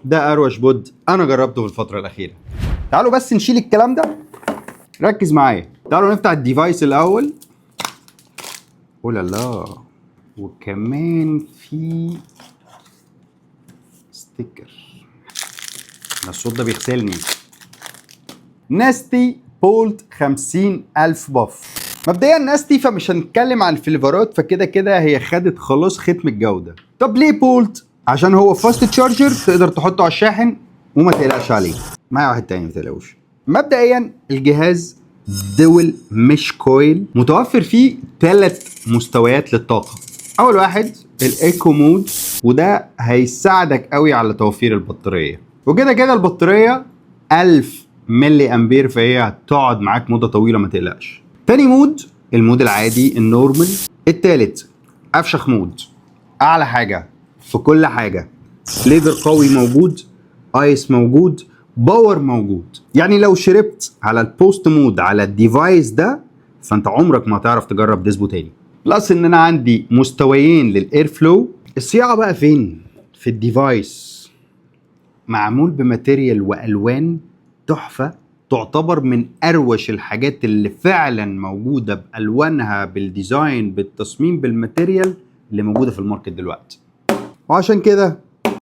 ده اروش بود انا جربته في الفتره الاخيره. تعالوا بس نشيل الكلام ده، ركز معايا. تعالوا نفتح الديفايس الاول. اوه لا لا، وكمان في ستيكر. انا الصوت ده بيغسلني. ناستي بولت 50,000 باف. مبدئيا ناستي فمش هنتكلم عن الفليفرات، فكده كده هي خدت خلاص ختم الجوده. طب ليه بولت؟ عشان هو فاست تشارجر، تقدر تحطه على الشاحن وما تقلقش عليه. معايا واحد تاني ما تقلقوش. مبدئيا الجهاز دول مش كويل، متوفر فيه 3 مستويات للطاقه. اول واحد الايكو مود، وده هيساعدك قوي على توفير البطاريه، وكده كده البطاريه 1000 ملي امبير، فهي هتقعد معاك مده طويله ما تقلقش. تاني مود المود العادي النورمال. التالت افشخ مود، اعلى حاجه في كل حاجه. ليزر قوي موجود، ايس موجود، باور موجود. يعني لو شربت على البوست مود على الديفايس ده فانت عمرك ما هتعرف تجرب ديسبو تاني. بلس ان انا عندي مستويين للاير فلو. الصياعه بقى فين؟ في الديفايس. معمول بماتيريال والوان تحفه، تعتبر من اروش الحاجات اللي فعلا موجوده بالوانها بالديزاين بالتصميم بالماتيريال اللي موجوده في الماركت دلوقتي. وعشان كده